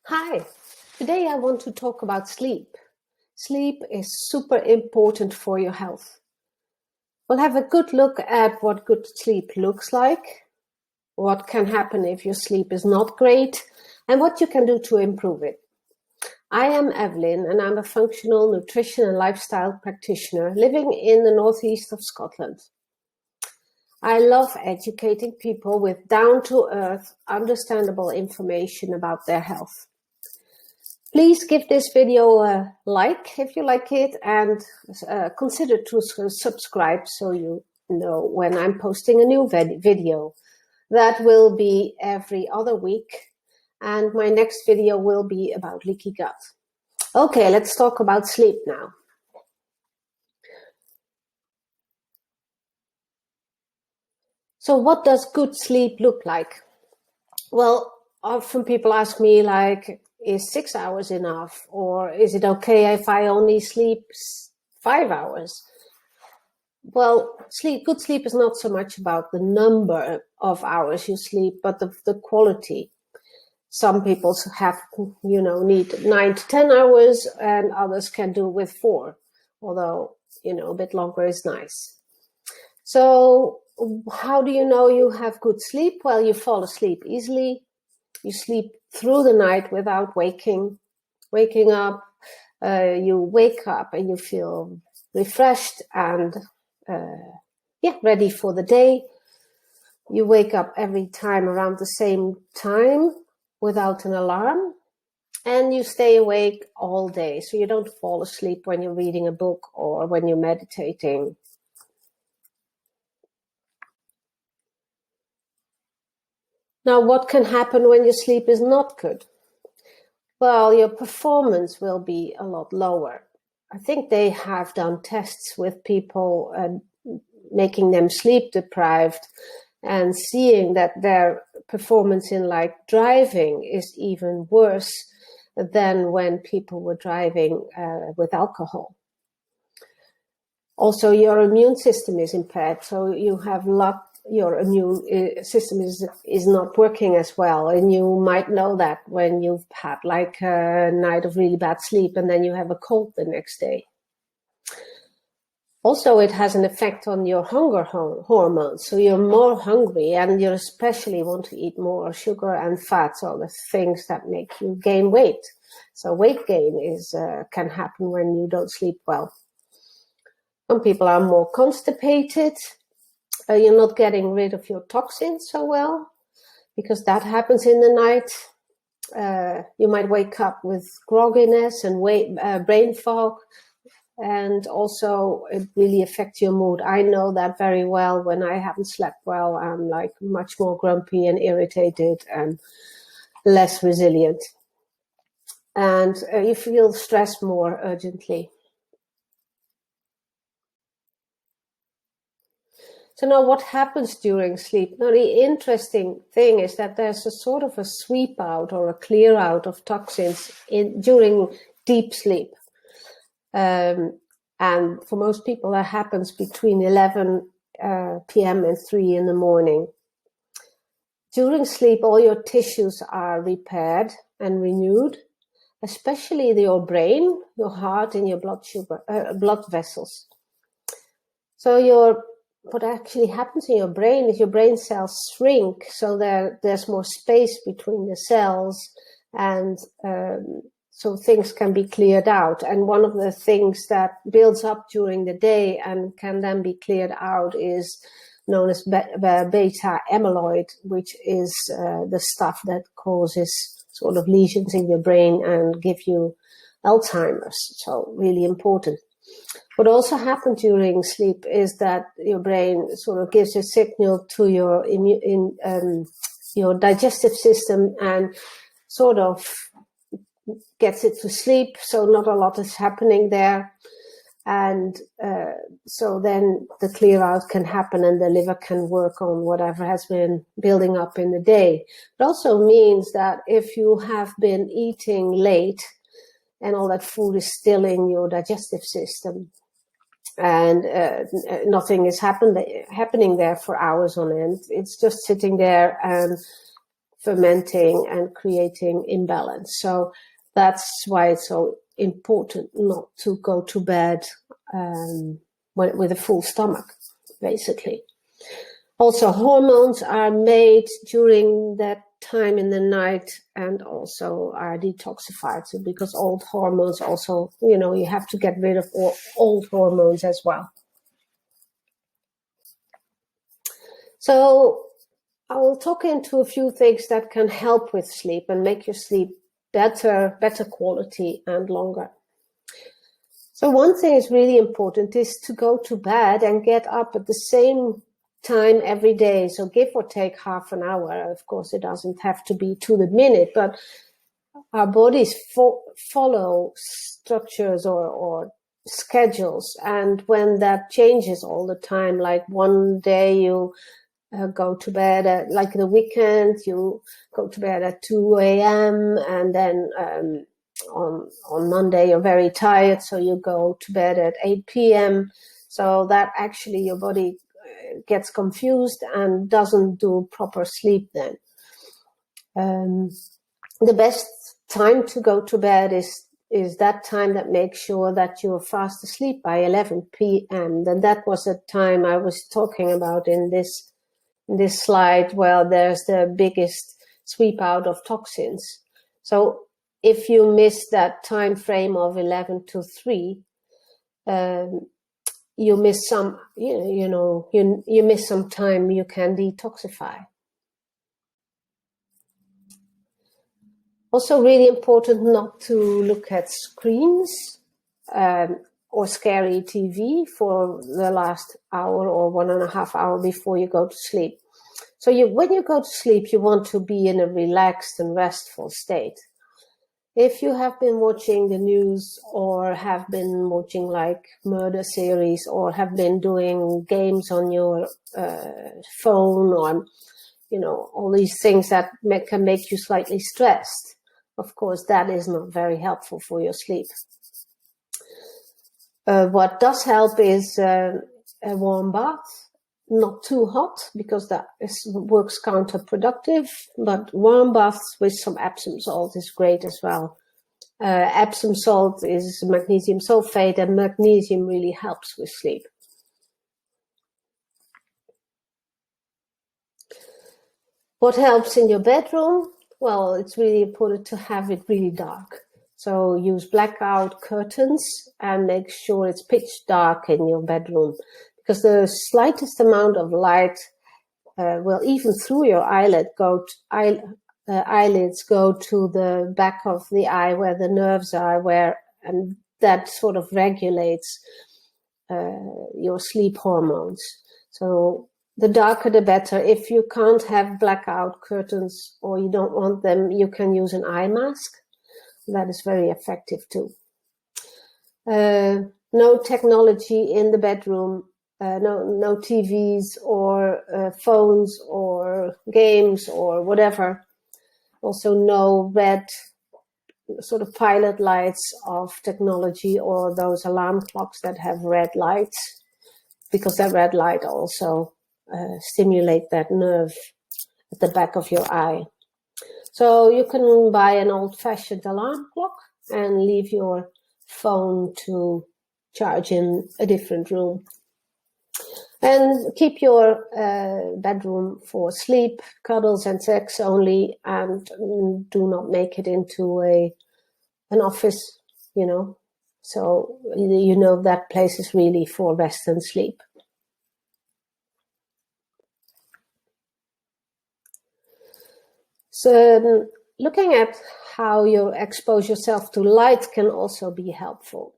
Hi, today I want to talk about sleep. Sleep is super important for your health. We'll have a good look at what good sleep looks like, what can happen if your sleep is not great, and what you can do to improve it. I am Evelyn, and I'm a functional nutrition and lifestyle practitioner living in the northeast of Scotland. I love educating people with down-to-earth, understandable information about their health. Please give this video a like if you like it, and consider to subscribe so you know when I'm posting a new video. That will be every other week, and my next video will be about leaky gut. Okay, let's talk about sleep now. So what does good sleep look like? Well, often people ask me, like, is 6 hours enough? Or is it okay if I only sleep 5 hours? Well, good sleep is not so much about the number of hours you sleep, but the quality. Some people need 9 to 10 hours, and others can do with 4, although, a bit longer is nice. So how do you know you have good sleep? Well, you fall asleep easily. You sleep through the night without waking up. You wake up and you feel refreshed and ready for the day. You wake up every time around the same time without an alarm, and you stay awake all day. So you don't fall asleep when you're reading a book or when you're meditating. Now, what can happen when your sleep is not good? Well, your performance will be a lot lower. I think they have done tests with people making them sleep deprived and seeing that their performance in driving is even worse than when people were driving with alcohol. Also, your immune system is impaired, so you have your immune system is not working as well, and you might know that when you've had a night of really bad sleep and then you have a cold the next day. Also, it has an effect on your hunger hormones, so you're more hungry and you especially want to eat more sugar and fats, all the things that make you gain weight. So weight gain can happen when you don't sleep well. Some people are more constipated. You're not getting rid of your toxins so well, because that happens in the night. You might wake up with grogginess and brain fog, and also it really affects your mood. I know that very well. When I haven't slept well, I'm much more grumpy and irritated and less resilient. And you feel stressed more urgently. So now what happens during sleep? Now the interesting thing is that there's a sort of a sweep out or a clear out of toxins during deep sleep. And for most people that happens between 11 p.m. and 3 in the morning. During sleep, all your tissues are repaired and renewed, especially your brain, your heart, and your blood vessels. So what actually happens in your brain is your brain cells shrink, so there's more space between the cells, and so things can be cleared out. And one of the things that builds up during the day and can then be cleared out is known as beta amyloid, which is the stuff that causes sort of lesions in your brain and give you Alzheimer's. So really important. What also happens during sleep is that your brain sort of gives a signal to your digestive system and sort of gets it to sleep. So not a lot is happening there. And so then the clear out can happen and the liver can work on whatever has been building up in the day. It also means that if you have been eating late and all that food is still in your digestive system, and nothing is happening there for hours on end, it's just sitting there and fermenting and creating imbalance. So that's why it's so important not to go to bed with a full stomach, basically. Also, hormones are made during that time in the night and also are detoxified. So because old hormones also, you have to get rid of old hormones as well. So I will talk into a few things that can help with sleep and make your sleep better quality and longer. So one thing is really important is to go to bed and get up at the same time every day. So give or take half an hour. Of course, it doesn't have to be to the minute, but our bodies follow structures or schedules. And when that changes all the time, like one day you go to bed at, like the weekend, you go to bed at 2 a.m. and then on Monday you're very tired, so you go to bed at 8 p.m. So that actually your body gets confused and doesn't do proper sleep then. The best time to go to bed is that time that makes sure that you're fast asleep by 11 p.m. Then that was the time I was talking about in this slide where there's the biggest sweep out of toxins. So if you miss that time frame of 11 to 3, you miss some, you miss some time you can detoxify. Also really important not to look at screens or scary TV for the last hour or 1.5 hours before you go to sleep. So when you go to sleep, you want to be in a relaxed and restful state. If you have been watching the news or have been watching like murder series or have been doing games on your phone or, all these things that can make you slightly stressed, of course, that is not very helpful for your sleep. What does help is a warm bath, not too hot because that works counterproductive, but warm baths with some Epsom salt is great as well. Epsom salt is magnesium sulfate, and magnesium really helps with sleep. What helps in your bedroom? Well, it's really important to have it really dark. So use blackout curtains and make sure it's pitch dark in your bedroom, because the slightest amount of light will, even through your eyelids, go to the back of the eye where the nerves are, and that sort of regulates your sleep hormones. So the darker the better. If you can't have blackout curtains or you don't want them, you can use an eye mask. That is very effective too. No technology in the bedroom. No TVs or phones or games or whatever. Also no red sort of pilot lights of technology or those alarm clocks that have red lights, because that red light also stimulate that nerve at the back of your eye. So you can buy an old-fashioned alarm clock and leave your phone to charge in a different room. And keep your bedroom for sleep, cuddles and sex only, and do not make it into an office, So that place is really for rest and sleep. So looking at how you expose yourself to light can also be helpful.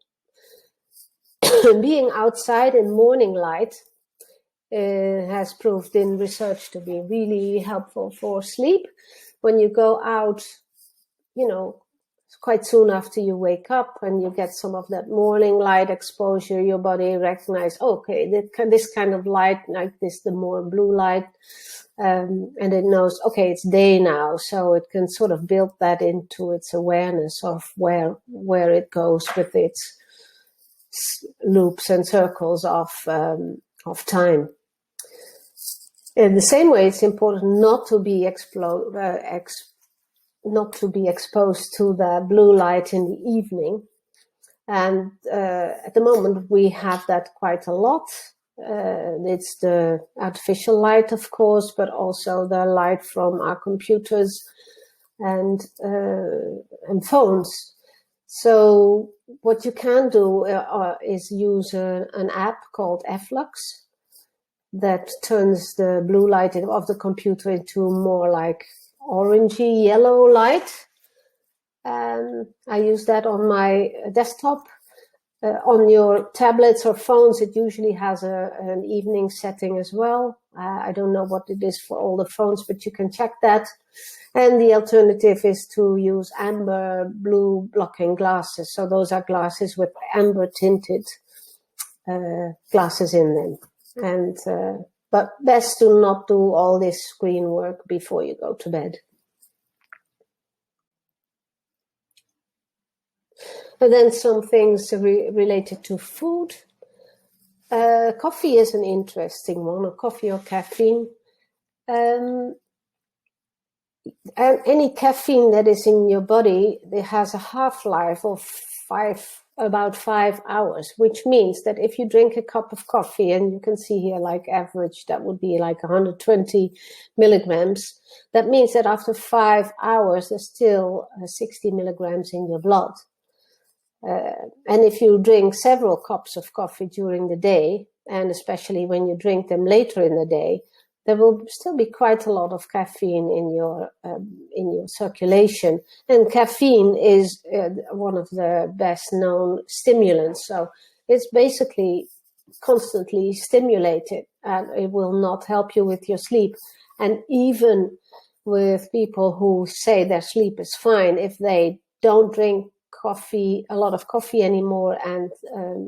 Being outside in morning light has proved in research to be really helpful for sleep. When you go out, quite soon after you wake up and you get some of that morning light exposure, your body recognizes, okay, this kind of light, like this, the more blue light, and it knows, okay, it's day now. So it can sort of build that into its awareness of where it goes with its loops and circles of time. In the same way, it's important not to be exposed to the blue light in the evening. And at the moment, we have that quite a lot. It's the artificial light, of course, but also the light from our computers and phones. So what you can do is use an app called Flux that turns the blue light of the computer into more like orangey yellow light. I use that on my desktop. On your tablets or phones, it usually has an evening setting as well. I don't know what it is for all the phones, but you can check that. And the alternative is to use amber blue blocking glasses. So those are glasses with amber tinted glasses in them. And but best to not do all this screen work before you go to bed. And then some things related to food. Coffee is an interesting one, or coffee or caffeine. And any caffeine that is in your body, it has a half-life of about 5 hours, which means that if you drink a cup of coffee, and you can see here like average, that would be like 120 milligrams. That means that after 5 hours, there's still 60 milligrams in your blood. And if you drink several cups of coffee during the day, and especially when you drink them later in the day, there will still be quite a lot of caffeine in your circulation. And caffeine is one of the best known stimulants. So it's basically constantly stimulated, and it will not help you with your sleep. And even with people who say their sleep is fine, if they don't drink a lot of coffee anymore, and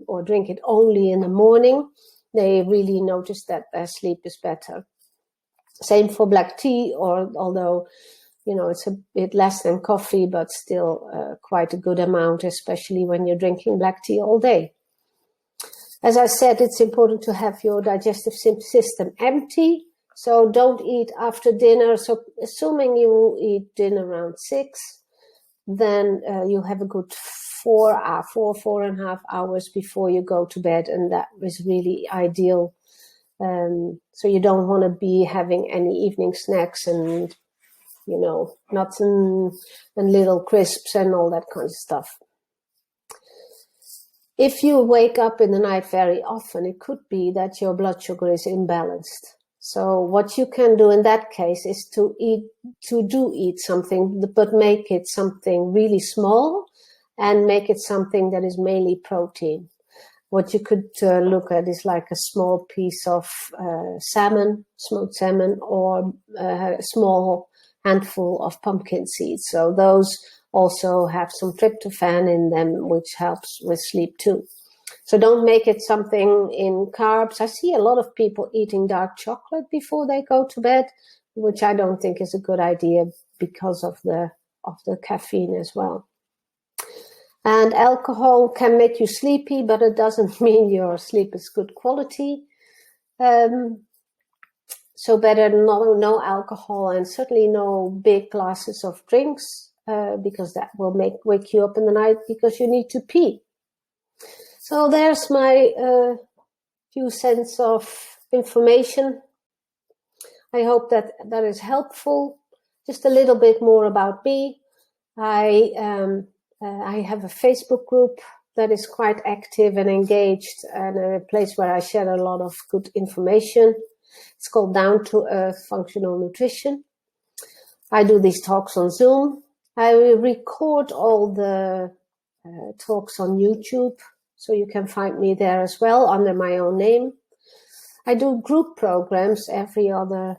or drink it only in the morning, they really notice that their sleep is better. Same for black tea, or although it's a bit less than coffee, but still quite a good amount, especially when you're drinking black tea all day. As I said, it's important to have your digestive system empty, so don't eat after dinner. So assuming you eat dinner around 6, then you have a good 4.5 hours before you go to bed, and that is really ideal. So you don't want to be having any evening snacks and, nuts and little crisps and all that kind of stuff. If you wake up in the night very often, it could be that your blood sugar is imbalanced. So what you can do in that case is to eat something, but make it something really small, and make it something that is mainly protein. What you could look at is like a small piece of salmon, smoked salmon, or a small handful of pumpkin seeds. So those also have some tryptophan in them, which helps with sleep too. So don't make it something in carbs. I see a lot of people eating dark chocolate before they go to bed, which I don't think is a good idea because of the caffeine as well. And alcohol can make you sleepy, but it doesn't mean your sleep is good quality. So better no alcohol, and certainly no big glasses of drinks, because that will wake you up in the night because you need to pee. So there's my few cents of information. I hope that is helpful. Just a little bit more about me. I have a Facebook group that is quite active and engaged, and a place where I share a lot of good information. It's called Down to Earth Functional Nutrition. I do these talks on Zoom. I record all the talks on YouTube, so you can find me there as well under my own name. I do group programs every other,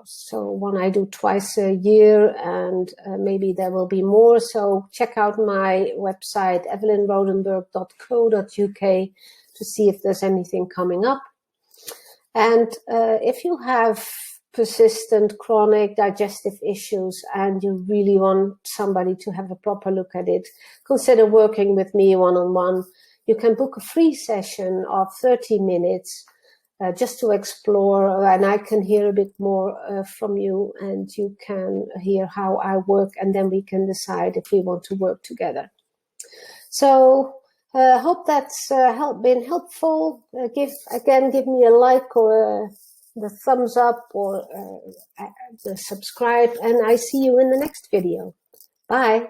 so one I do twice a year, and maybe there will be more. So check out my website, evelynrodenburg.co.uk, to see if there's anything coming up. And if you have persistent chronic digestive issues and you really want somebody to have a proper look at it, consider working with me one-on-one. You can book a free session of 30 minutes just to explore, and I can hear a bit more from you, and you can hear how I work, and then we can decide if we want to work together. So hope that's been helpful. Give me a like or the thumbs up or the subscribe, and I see you in the next video. Bye.